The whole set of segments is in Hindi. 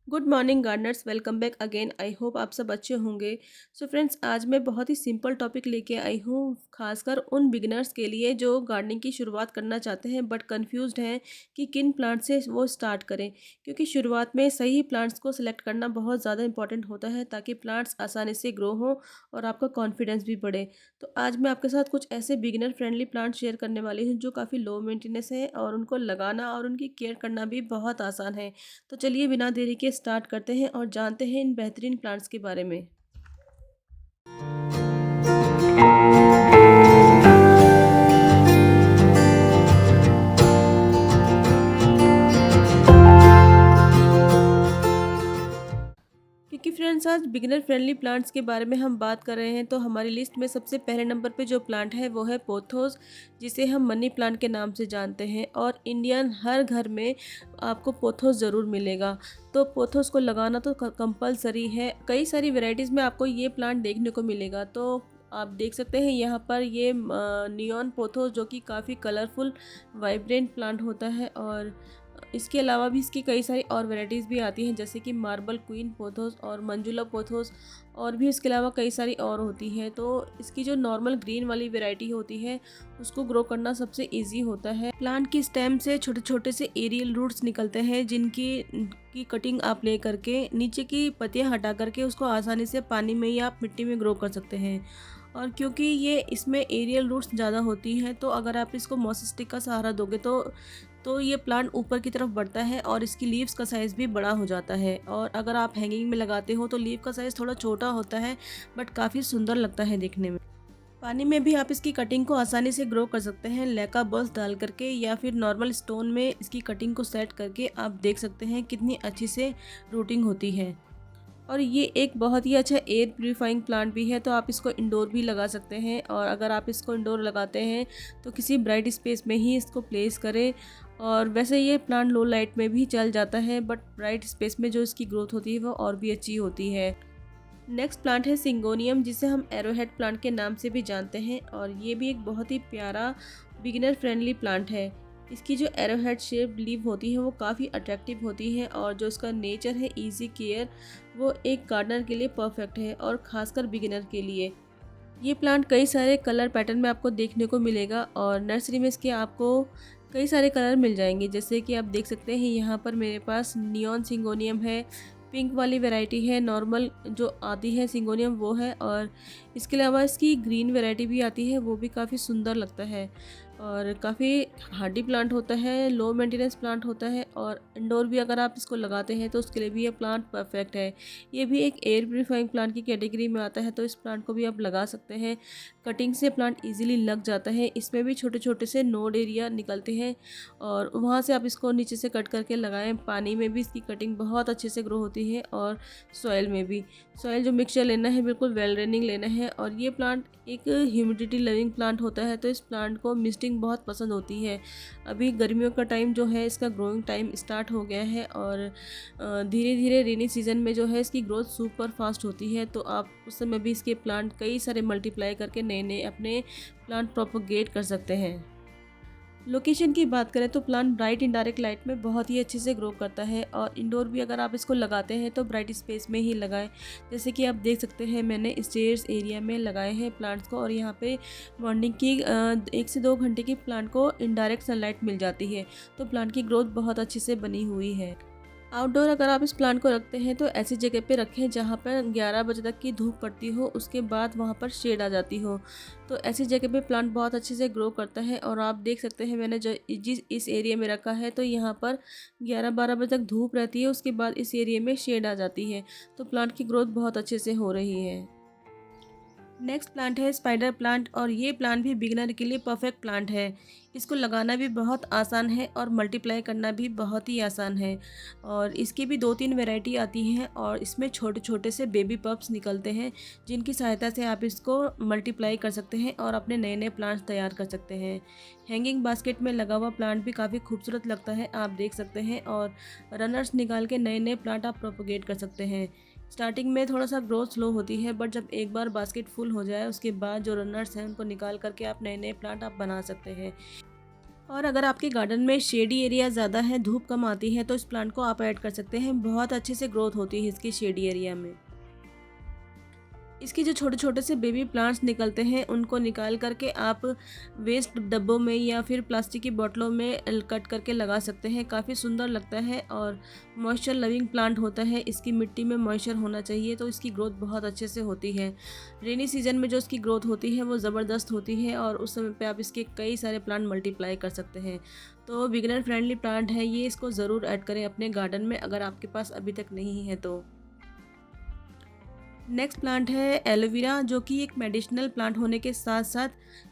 Good morning Gardner's, welcome back again. I hope आप सब अच्छे होंगे। सो फ्रेंड्स, आज मैं बहुत ही सिंपल टॉपिक लेके आई हूँ, खासकर उन बिगिनर्स के लिए जो गार्डनिंग की शुरुआत करना चाहते हैं बट कंफ्यूज्ड हैं कि किन प्लांट से वो स्टार्ट करें। क्योंकि शुरुआत में सही प्लांट्स को सिलेक्ट करना बहुत ज़्यादा इंपॉर्टेंट होता है ताकि प्लांट्स आसानी से ग्रो हो और आपका कॉन्फिडेंस भी बढ़े। तो आज मैं आपके साथ कुछ ऐसे बिगिनर फ्रेंडली प्लांट शेयर करने वाली हूँ जो काफ़ी लो मेंटेनेंस है और उनको लगाना और उनकी केयर करना भी बहुत आसान है। तो चलिए बिना देरी के स्टार्ट करते हैं और जानते हैं इन बेहतरीन प्लांट्स के बारे में। क्योंकि फ्रेंड्स, आज बिगिनर फ्रेंडली प्लांट्स के बारे में हम बात कर रहे हैं तो हमारी लिस्ट में सबसे पहले नंबर पे जो प्लांट है वो है पोथोस, जिसे हम मनी प्लांट के नाम से जानते हैं। और इंडियन हर घर में आपको पोथोस ज़रूर मिलेगा। तो पोथोस को लगाना तो कंपलसरी है। कई सारी वेराइटीज़ में आपको ये प्लांट देखने को मिलेगा। तो आप देख सकते हैं यहाँ पर ये नियॉन पोथोस, जो कि काफ़ी कलरफुल वाइब्रेंट प्लांट होता है। और इसके अलावा भी इसकी कई सारी और वैरायटीज़ भी आती हैं, जैसे कि मार्बल क्वीन पोथोस और मंजुला पोथोस। और भी इसके अलावा कई सारी और होती हैं। तो इसकी जो नॉर्मल ग्रीन वाली वैरायटी होती है उसको ग्रो करना सबसे इजी होता है। प्लांट की स्टेम से छोटे छोटे से एरियल रूट्स निकलते हैं, जिनकी कटिंग आप ले करके नीचे की पत्तियां हटा करके उसको आसानी से पानी में या आप मिट्टी में ग्रो कर सकते हैं। और क्योंकि ये इसमें एरियल रूट्स ज़्यादा होती हैं, तो अगर आप इसको मॉस स्टिक का सहारा दोगे तो ये प्लांट ऊपर की तरफ बढ़ता है और इसकी लीव्स का साइज़ भी बड़ा हो जाता है। और अगर आप हैंगिंग में लगाते हो तो लीव का साइज़ थोड़ा छोटा होता है, बट काफ़ी सुंदर लगता है देखने में। पानी में भी आप इसकी कटिंग को आसानी से ग्रो कर सकते हैं, लेका बॉल्स डाल करके या फिर नॉर्मल स्टोन में इसकी कटिंग को सेट करके। आप देख सकते हैं कितनी अच्छी से रूटिंग होती है। और ये एक बहुत ही अच्छा एयर प्यूरीफाइंग प्लांट भी है, तो आप इसको इंडोर भी लगा सकते हैं। और अगर आप इसको इंडोर लगाते हैं तो किसी ब्राइट स्पेस में ही इसको प्लेस करें। और वैसे ये प्लांट लो लाइट में भी चल जाता है, बट ब्राइट स्पेस में जो इसकी ग्रोथ होती है वो और भी अच्छी होती है। नेक्स्ट प्लांट है सिंगोनियम, जिसे हम एरोहेड प्लांट के नाम से भी जानते हैं। और ये भी एक बहुत ही प्यारा बिगिनर फ्रेंडली प्लांट है। इसकी जो एरोहेड शेप लीव होती है वो काफ़ी अट्रैक्टिव होती है, और जो इसका नेचर है इजी केयर, वो एक गार्डनर के लिए परफेक्ट है और ख़ासकर बिगिनर के लिए। ये प्लांट कई सारे कलर पैटर्न में आपको देखने को मिलेगा और नर्सरी में इसके आपको कई सारे कलर मिल जाएंगे। जैसे कि आप देख सकते हैं यहाँ पर मेरे पास नियॉन सिंगोनियम है, पिंक वाली वैरायटी है, नॉर्मल जो आती है सिंगोनियम वो है, और इसके अलावा इसकी ग्रीन वैरायटी भी आती है, वो भी काफ़ी सुंदर लगता है और काफ़ी हार्डी प्लांट होता है, लो मेंटेनेंस प्लांट होता है। और इंडोर भी अगर आप इसको लगाते हैं तो उसके लिए भी ये प्लांट परफेक्ट है। ये भी एक एयर प्यूरीफाइंग प्लांट की कैटेगरी में आता है, तो इस प्लांट को भी आप लगा सकते हैं। कटिंग से प्लांट इजीली लग जाता है। इसमें भी छोटे छोटे से नोड एरिया निकलते हैं और वहाँ से आप इसको नीचे से कट करके लगाएं। पानी में भी इसकी कटिंग बहुत अच्छे से ग्रो होती है और सॉइल में भी। सॉइल जो मिक्सचर लेना है बिल्कुल वेल ड्रेनिंग लेना है। और ये प्लांट एक ह्यूमिडिटी लविंग प्लांट होता है, तो इस प्लांट को मिस्टिंग बहुत पसंद होती है। अभी गर्मियों का टाइम जो है, इसका ग्रोइंग टाइम स्टार्ट हो गया है और धीरे धीरे रेनी सीजन में जो है इसकी ग्रोथ सुपर फास्ट होती है। तो आप उस समय भी इसके प्लांट कई सारे मल्टीप्लाई करके नए नए अपने प्लांट प्रोपोगेट कर सकते हैं। लोकेशन की बात करें तो प्लांट ब्राइट इनडायरेक्ट लाइट में बहुत ही अच्छे से ग्रो करता है। और इंडोर भी अगर आप इसको लगाते हैं तो ब्राइट स्पेस में ही लगाएं। जैसे कि आप देख सकते हैं मैंने स्टेयर्स एरिया में लगाए हैं प्लांट्स को, और यहाँ पे मॉर्निंग की 1 से 2 घंटे की प्लांट को इनडायरेक्ट सनलाइट मिल जाती है, तो प्लांट की ग्रोथ बहुत अच्छे से बनी हुई है। आउटडोर अगर आप इस प्लांट को रखते हैं तो ऐसी जगह पे रखें जहाँ पर 11 बजे तक की धूप पड़ती हो, उसके बाद वहाँ पर शेड आ जाती हो। तो ऐसी जगह पे प्लांट बहुत अच्छे से ग्रो करता है। और आप देख सकते हैं मैंने जो जिस इस एरिया में रखा है, तो यहाँ पर 11-12 बजे तक धूप रहती है, उसके बाद इस एरिया में शेड आ जाती है। तो प्लांट की ग्रोथ बहुत अच्छे से हो रही है। नेक्स्ट प्लांट है स्पाइडर प्लांट, और ये प्लांट भी बिगिनर के लिए परफेक्ट प्लांट है। इसको लगाना भी बहुत आसान है और मल्टीप्लाई करना भी बहुत ही आसान है। और इसकी भी 2-3 वैरायटी आती हैं, और इसमें छोटे छोटे से बेबी पप्स निकलते हैं, जिनकी सहायता से आप इसको मल्टीप्लाई कर सकते हैं और अपने नए नए प्लांट्स तैयार कर सकते हैं। हैंगिंग बास्केट में लगा हुआ प्लांट भी काफ़ी खूबसूरत लगता है, आप देख सकते हैं। और रनर्स निकाल के नए नए प्लांट आप प्रोपोगेट कर सकते हैं। स्टार्टिंग में थोड़ा सा ग्रोथ स्लो होती है, बट जब एक बार बास्केट फुल हो जाए उसके बाद जो रनर्स हैं उनको निकाल करके आप नए नए प्लांट आप बना सकते हैं। और अगर आपके गार्डन में शेडी एरिया ज़्यादा है, धूप कम आती है, तो इस प्लांट को आप ऐड कर सकते हैं। बहुत अच्छे से ग्रोथ होती है इसकी शेडी एरिया में। इसके जो छोटे छोटे से बेबी प्लांट्स निकलते हैं, उनको निकाल करके आप वेस्ट डब्बों में या फिर प्लास्टिक की बोतलों में कट करके लगा सकते हैं। काफ़ी सुंदर लगता है और मॉइस्चर लविंग प्लांट होता है। इसकी मिट्टी में मॉइस्चर होना चाहिए, तो इसकी ग्रोथ बहुत अच्छे से होती है। रेनी सीजन में जो इसकी ग्रोथ होती है वो ज़बरदस्त होती है और उस समय पे आप इसके कई सारे प्लांट मल्टीप्लाई कर सकते हैं। तो बिगिनर फ्रेंडली प्लांट है ये, इसको ज़रूर ऐड करें अपने गार्डन में अगर आपके पास अभी तक नहीं है तो। नेक्स्ट प्लांट है एलोवेरा, जो कि एक मेडिसिनल प्लांट होने के साथ साथ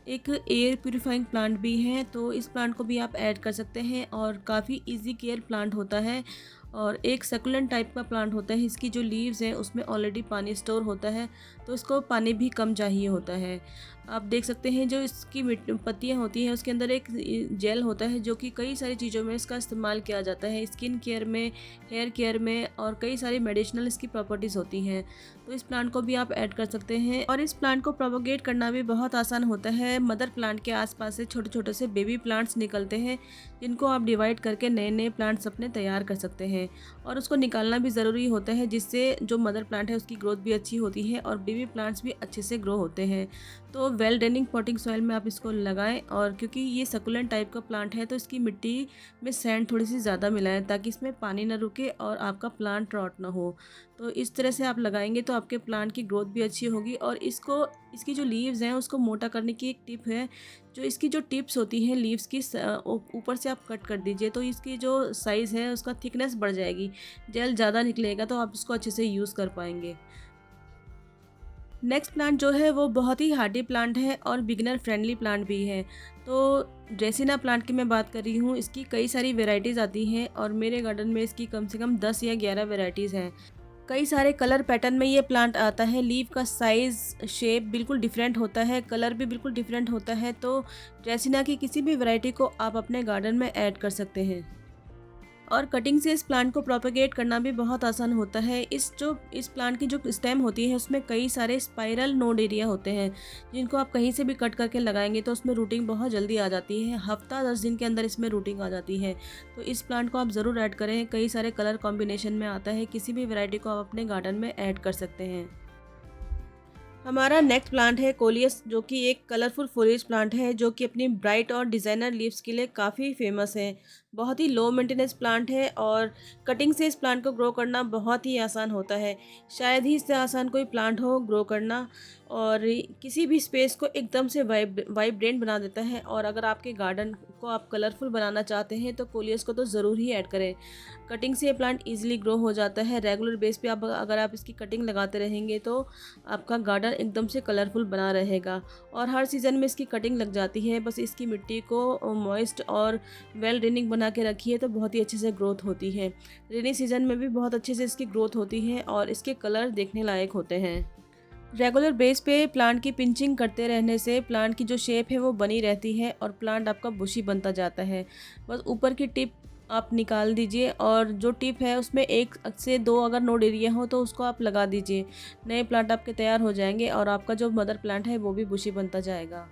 एक एयर प्यूरिफाइंग प्लांट भी है। तो इस प्लांट को भी आप ऐड कर सकते हैं और काफ़ी इजी केयर प्लांट होता है और एक सक्युलेंट टाइप का प्लांट होता है। इसकी जो लीव्स हैं उसमें ऑलरेडी पानी स्टोर होता है, तो इसको पानी भी कम चाहिए होता है। आप देख सकते हैं जो इसकी पत्तियां होती हैं उसके अंदर एक जेल होता है, जो कि कई सारी चीज़ों में इसका इस्तेमाल किया जाता है। स्किन केयर में, हेयर केयर में और कई सारी मेडिसिनल इसकी प्रॉपर्टीज़ होती हैं। तो इस प्लांट को भी आप ऐड कर सकते हैं और इस प्लांट को प्रोपोगेट करना भी बहुत आसान होता है। मदर प्लांट के आसपास से छोटे छोटे से बेबी प्लांट्स निकलते हैं, जिनको आप डिवाइड करके नए नए प्लांट्स अपने तैयार कर सकते हैं और उसको निकालना भी ज़रूरी होता है, जिससे जो मदर प्लांट है उसकी ग्रोथ भी अच्छी होती है और बेबी प्लांट्स भी अच्छे से ग्रो होते हैं। तो वेल ड्रेनिंग पॉटिंग सॉइल में आप इसको लगाएं और क्योंकि ये सकुलेंट टाइप का प्लांट है तो इसकी मिट्टी में सैंड थोड़ी सी ज़्यादा मिलाएं, ताकि इसमें पानी ना रुके और आपका प्लांट रॉट ना हो। तो इस तरह से आप लगाएंगे तो आपके प्लांट की ग्रोथ भी अच्छी होगी। और इसकी जो लीव्स हैं उसको मोटा करने की एक टिप है, जो इसकी जो टिप्स होती हैं लीव्स की ऊपर से आप कट कर दीजिए, तो इसकी जो साइज़ है उसका थिकनेस बढ़ जाएगी, जेल ज़्यादा निकलेगा तो आप इसको अच्छे से यूज़ कर पाएंगे। नेक्स्ट प्लांट जो है वो बहुत ही हार्डी प्लांट है और बिगिनर फ्रेंडली प्लांट भी है। तो ड्रेसिना प्लांट की मैं बात कर रही हूँ। इसकी कई सारी वेराइटीज़ आती हैं और मेरे गार्डन में इसकी कम से कम 10 या 11 वेराइटीज़ हैं। कई सारे कलर पैटर्न में ये प्लांट आता है। लीव का साइज़, शेप बिल्कुल डिफरेंट होता है, कलर भी बिल्कुल डिफरेंट होता है। तो ड्रेसिना की किसी भी वैरायटी को आप अपने गार्डन में ऐड कर सकते हैं और कटिंग से इस प्लांट को प्रोपेगेट करना भी बहुत आसान होता है। इस प्लांट की जो स्टेम होती है उसमें कई सारे स्पाइरल नोड एरिया होते हैं, जिनको आप कहीं से भी कट करके लगाएंगे तो उसमें रूटिंग बहुत जल्दी आ जाती है। हफ्ता 10 दिन के अंदर इसमें रूटिंग आ जाती है। तो इस प्लांट को आप ज़रूर ऐड करें। कई सारे कलर कॉम्बिनेशन में आता है, किसी भी वैरायटी को आप अपने गार्डन में ऐड कर सकते हैं। हमारा नेक्स्ट प्लांट है कोलियस, जो कि एक कलरफुल फॉरेज प्लांट है, जो कि अपनी ब्राइट और डिज़ाइनर लीव्स के लिए काफ़ी फेमस है। बहुत ही लो मेंटेनेंस प्लांट है और कटिंग से इस प्लांट को ग्रो करना बहुत ही आसान होता है। शायद ही इससे आसान कोई प्लांट हो ग्रो करना, और किसी भी स्पेस को एकदम से वाइब्रेंट बना देता है। और अगर आपके गार्डन को आप कलरफुल बनाना चाहते हैं तो कोलियस को तो ज़रूर ही ऐड करें। कटिंग से ये प्लांट ईजिली ग्रो हो जाता है। रेगुलर बेस पे आप अगर आप इसकी कटिंग लगाते रहेंगे तो आपका गार्डन एकदम से कलरफुल बना रहेगा और हर सीज़न में इसकी कटिंग लग जाती है। बस इसकी मिट्टी को मॉइस्ट और वेल ड्रेनिंग बना के रखिए तो बहुत ही अच्छे से ग्रोथ होती है। रेनी सीजन में भी बहुत अच्छे से इसकी ग्रोथ होती है और इसके कलर देखने लायक होते हैं। रेगुलर बेस पे प्लांट की पिंचिंग करते रहने से प्लांट की जो शेप है वो बनी रहती है और प्लांट आपका बुशी बनता जाता है। बस ऊपर की टिप आप निकाल दीजिए और जो टिप है उसमें 1 से 2 अगर नोड एरिया हो तो उसको आप लगा दीजिए। नए प्लांट आपके तैयार हो जाएंगे और आपका जो मदर प्लांट है वो भी बुशी बनता जाएगा।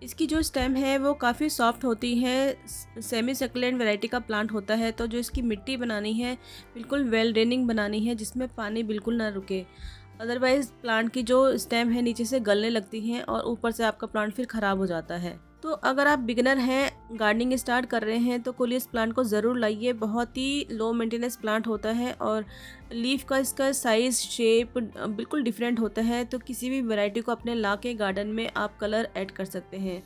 इसकी जो स्टेम है वो काफ़ी सॉफ्ट होती है। सेमी सक्लेंट वैरायटी का प्लांट होता है। तो जो इसकी मिट्टी बनानी है बिल्कुल वेल ड्रेनिंग बनानी है, जिसमें पानी बिल्कुल ना रुके। अदरवाइज़ प्लांट की जो स्टेम है नीचे से गलने लगती हैं और ऊपर से आपका प्लांट फिर ख़राब हो जाता है। तो अगर आप बिगिनर हैं, गार्डनिंग स्टार्ट कर रहे हैं, तो कोलियस प्लांट को ज़रूर लाइए। बहुत ही लो मेंटेनेंस प्लांट होता है और लीफ का इसका साइज़, शेप बिल्कुल डिफरेंट होता है। तो किसी भी वैरायटी को अपने ला के गार्डन में आप कलर ऐड कर सकते हैं।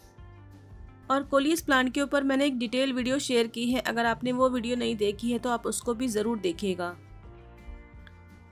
और कोलियस प्लांट के ऊपर मैंने एक डिटेल वीडियो शेयर की है, अगर आपने वो वीडियो नहीं देखी है तो आप उसको भी ज़रूर देखिएगा।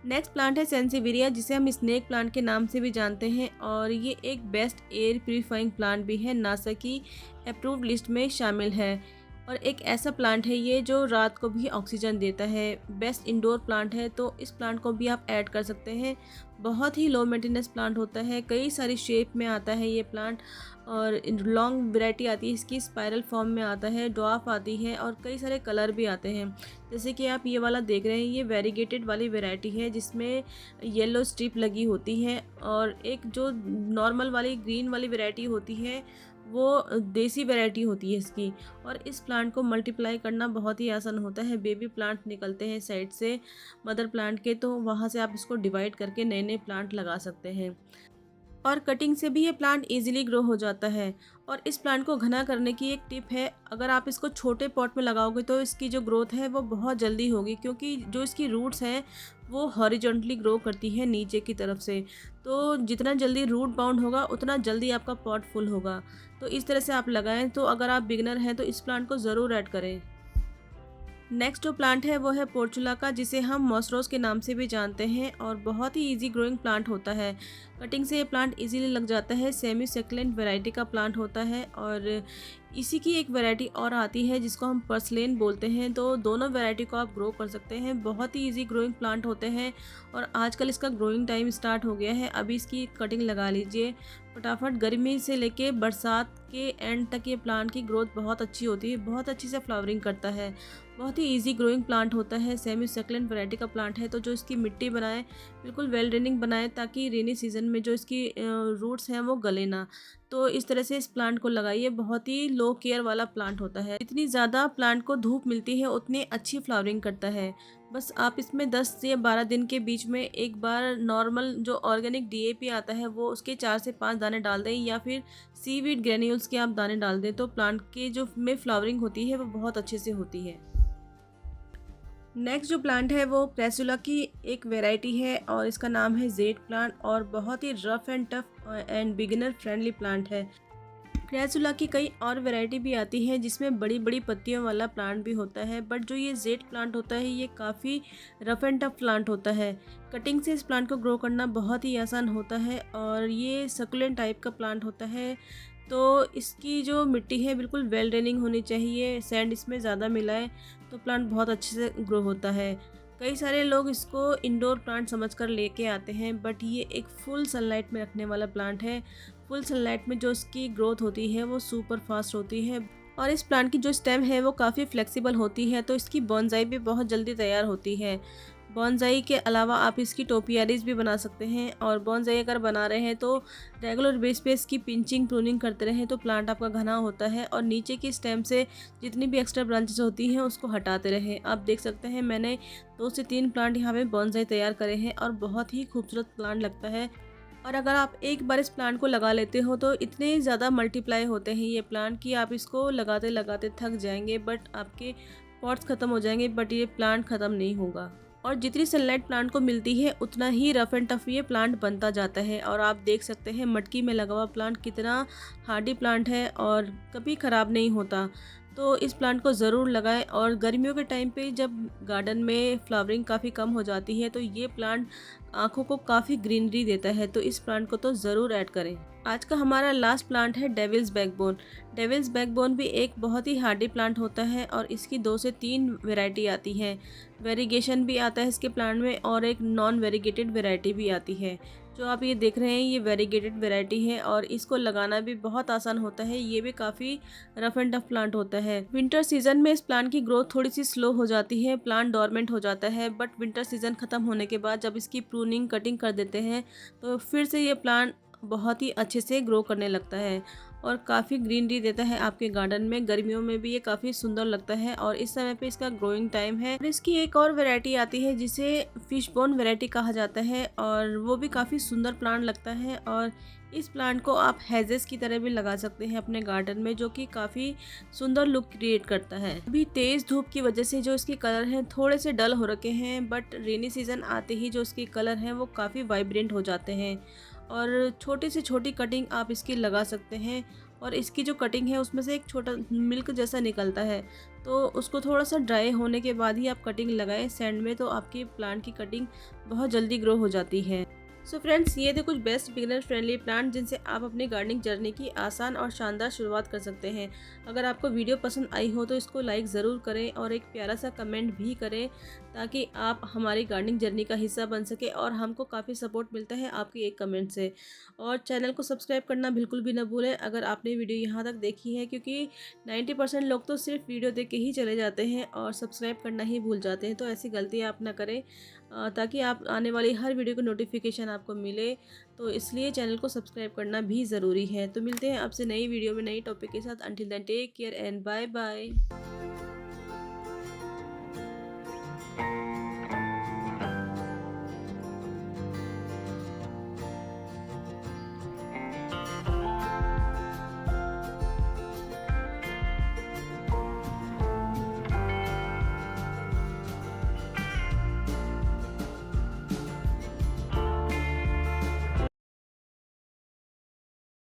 नेक्स्ट प्लांट है सेंसिविरिया, जिसे हम स्नेक प्लांट के नाम से भी जानते हैं और ये एक बेस्ट एयर प्यूरिफाइंग प्लांट भी है, नासा की अप्रूव्ड लिस्ट में शामिल है। और एक ऐसा प्लांट है ये जो रात को भी ऑक्सीजन देता है। बेस्ट इंडोर प्लांट है, तो इस प्लांट को भी आप ऐड कर सकते हैं। बहुत ही लो मेंटेनेंस प्लांट होता है, कई सारी शेप में आता है ये प्लांट और लॉन्ग वैरायटी आती है इसकी, स्पाइरल फॉर्म में आता है, ड्वार्फ आती है और कई सारे कलर भी आते हैं। जैसे कि आप ये वाला देख रहे हैं, ये वेरीगेटेड वाली वैरायटी है जिसमें येलो स्ट्रिप लगी होती है। और एक जो नॉर्मल वाली ग्रीन वाली वैरायटी होती है वो देसी वैरायटी होती है इसकी। और इस प्लांट को मल्टीप्लाई करना बहुत ही आसान होता है। बेबी प्लांट निकलते हैं साइड से मदर प्लांट के, तो वहाँ से आप इसको डिवाइड करके नए नए प्लांट लगा सकते हैं। और कटिंग से भी ये प्लांट इजीली ग्रो हो जाता है। और इस प्लांट को घना करने की एक टिप है, अगर आप इसको छोटे पॉट में लगाओगे तो इसकी जो ग्रोथ है वो बहुत जल्दी होगी, क्योंकि जो इसकी रूट्स हैं वो हॉरिजॉन्टली ग्रो करती है नीचे की तरफ से। तो जितना जल्दी रूट बाउंड होगा उतना जल्दी आपका पॉट फुल होगा। तो इस तरह से आप लगाएं। तो अगर आप बिगनर हैं तो इस प्लांट को ज़रूर ऐड करें। नेक्स्ट जो प्लांट है वो है पोर्चुला का, जिसे हम मॉसरोस के नाम से भी जानते हैं, और बहुत ही इजी ग्रोइंग प्लांट होता है। कटिंग से ये प्लांट इजीली लग जाता है। सेमी सेकुलेंट वैरायटी का प्लांट होता है। और इसी की एक वैरायटी और आती है जिसको हम पर्सलेन बोलते हैं। तो दोनों वैरायटी को आप ग्रो कर सकते हैं। बहुत ही इजी ग्रोइंग प्लांट होते हैं और आजकल इसका ग्रोइंग टाइम स्टार्ट हो गया है। अभी इसकी कटिंग लगा लीजिए फटाफट। गर्मी से लेके बरसात के एंड तक ये प्लांट की ग्रोथ बहुत अच्छी होती है, बहुत अच्छी से फ्लावरिंग करता है। बहुत ही इजी ग्रोइंग प्लांट होता है। सेमी सक्लेंट वैरायटी का प्लांट है। तो जो इसकी मिट्टी बनाए बिल्कुल वेल ड्रेनिंग बनाए, ताकि रेनी सीजन में जो इसकी रूट्स हैं वो गले ना। तो इस तरह से इस प्लांट को लगाइए। बहुत ही लो केयर वाला प्लांट होता है। जितनी ज़्यादा प्लांट को धूप मिलती है उतनी अच्छी फ्लावरिंग करता है। बस आप इसमें 10 से 12 दिन के बीच में एक बार नॉर्मल जो ऑर्गेनिक डीएपी आता है वो उसके 4 से 5 दाने डाल दें, या फिर सीवीड ग्रेन्यूल्स के आप दाने डाल दें। तो प्लांट के जो में फ्लावरिंग होती है वो बहुत अच्छे से होती है। नेक्स्ट जो प्लांट है वो क्रेसुला की एक वैरायटी है और इसका नाम है जेड प्लांट, और बहुत ही rough and tough and beginner friendly plant है। क्रेसुला की कई और वैरायटी भी आती है जिसमें बड़ी बड़ी पत्तियों वाला प्लांट भी होता है, बट जो ये जेड प्लांट होता है ये काफ़ी रफ एंड टफ प्लांट होता है। कटिंग से इस प्लांट को ग्रो करना बहुत ही आसान होता है, और ये सकुलेंट टाइप का प्लांट होता है। तो इसकी जो मिट्टी है बिल्कुल वेल ड्रेनिंग होनी चाहिए। सैंड इसमें ज़्यादा मिलाए तो प्लांट बहुत अच्छे से ग्रो होता है। कई सारे लोग इसको इंडोर प्लांट समझकर लेके आते हैं, बट ये एक फुल सनलाइट में रखने वाला प्लांट है। फुल सनलाइट में जो इसकी ग्रोथ होती है वो सुपर फास्ट होती है। और इस प्लांट की जो स्टेम है वो काफ़ी फ्लेक्सिबल होती है, तो इसकी बॉन्जाई भी बहुत जल्दी तैयार होती है। बॉन्जाई के अलावा आप इसकी टोपियारीज भी बना सकते हैं। और बॉन्जाई अगर बना रहे हैं तो रेगुलर बेस पे इसकी पिंचिंग प्रूनिंग करते रहें तो प्लांट आपका घना होता है। और नीचे की स्टेम से जितनी भी एक्स्ट्रा ब्रांचेस होती हैं उसको हटाते रहें। आप देख सकते हैं मैंने 2 से 3 प्लांट यहाँ पे बॉन्जाई तैयार करे हैं, और बहुत ही खूबसूरत प्लांट लगता है। और अगर आप एक बार इस प्लांट को लगा लेते हो तो इतने ज़्यादा मल्टीप्लाई होते हैं ये प्लांट कि आप इसको लगाते लगाते थक जाएंगे, बट आपके पॉट्स ख़त्म हो जाएंगे, बट ये प्लांट ख़त्म नहीं होगा। और जितनी सनलाइट प्लांट को मिलती है उतना ही रफ एंड टफ ये प्लांट बनता जाता है। और आप देख सकते हैं मटकी में लगा हुआ प्लांट कितना हार्डी प्लांट है और कभी ख़राब नहीं होता। तो इस प्लांट को ज़रूर लगाएं। और गर्मियों के टाइम पे जब गार्डन में फ्लावरिंग काफ़ी कम हो जाती है तो ये प्लांट आँखों को काफ़ी ग्रीनरी देता है, तो इस प्लांट को तो ज़रूर ऐड करें। आज का हमारा लास्ट प्लांट है डेविल्स बैकबोन। डेविल्स बैकबोन भी एक बहुत ही हार्डी प्लांट होता है, और इसकी 2 से 3 वैरायटी आती है। वेरीगेशन भी आता है इसके प्लांट में, और एक नॉन वेरीगेटेड वैरायटी भी आती है। जो आप ये देख रहे हैं ये वेरीगेटेड वैरायटी है, और इसको लगाना भी बहुत आसान होता है। ये भी काफ़ी रफ एंड टफ प्लांट होता है। विंटर सीजन में इस प्लांट की ग्रोथ थोड़ी सी स्लो हो जाती है, प्लांट डोरमेंट हो जाता है, बट विंटर सीजन ख़त्म होने के बाद जब इसकी प्रूनिंग कटिंग कर देते हैं तो फिर से ये प्लांट बहुत ही अच्छे से ग्रो करने लगता है, और काफ़ी ग्रीनरी देता है आपके गार्डन में। गर्मियों में भी ये काफ़ी सुंदर लगता है, और इस समय पे इसका ग्रोइंग टाइम है। और इसकी एक और वैरायटी आती है जिसे फिश बोन वैरायटी कहा जाता है, और वो भी काफ़ी सुंदर प्लांट लगता है। और इस प्लांट को आप हेजेस की तरह भी लगा सकते हैं अपने गार्डन में, जो कि काफ़ी सुंदर लुक क्रिएट करता है। अभी तेज़ धूप की वजह से जो इसके कलर हैं थोड़े से डल हो रखे हैं, बट रेनी सीजन आते ही जो इसके कलर हैं वो काफ़ी वाइब्रेंट हो जाते हैं। और छोटी से छोटी कटिंग आप इसकी लगा सकते हैं, और इसकी जो कटिंग है उसमें से एक छोटा मिल्क जैसा निकलता है, तो उसको थोड़ा सा ड्राई होने के बाद ही आप कटिंग लगाएं सैंड में, तो आपकी प्लांट की कटिंग बहुत जल्दी ग्रो हो जाती है। सो फ्रेंड्स, ये थे कुछ बेस्ट बिगिनर फ्रेंडली प्लांट जिनसे आप अपनी गार्डनिंग जर्नी की आसान और शानदार शुरुआत कर सकते हैं। अगर आपको वीडियो पसंद आई हो तो इसको लाइक ज़रूर करें और एक प्यारा सा कमेंट भी करें, ताकि आप हमारी गार्डनिंग जर्नी का हिस्सा बन सके, और हमको काफ़ी सपोर्ट मिलता है आपकी एक कमेंट से। और चैनल को सब्सक्राइब करना बिल्कुल भी ना भूलें अगर आपने वीडियो यहाँ तक देखी है, क्योंकि 90% लोग तो सिर्फ वीडियो देख के ही चले जाते हैं और सब्सक्राइब करना ही भूल जाते हैं, तो ऐसी गलती आप ना करें। ताकि आप आने वाली हर वीडियो की नोटिफिकेशन आपको मिले। तो इसलिए चैनल को सब्सक्राइब करना भी ज़रूरी है। तो मिलते हैं आपसे नई वीडियो में नई टॉपिक के साथ। Until then take care and bye bye.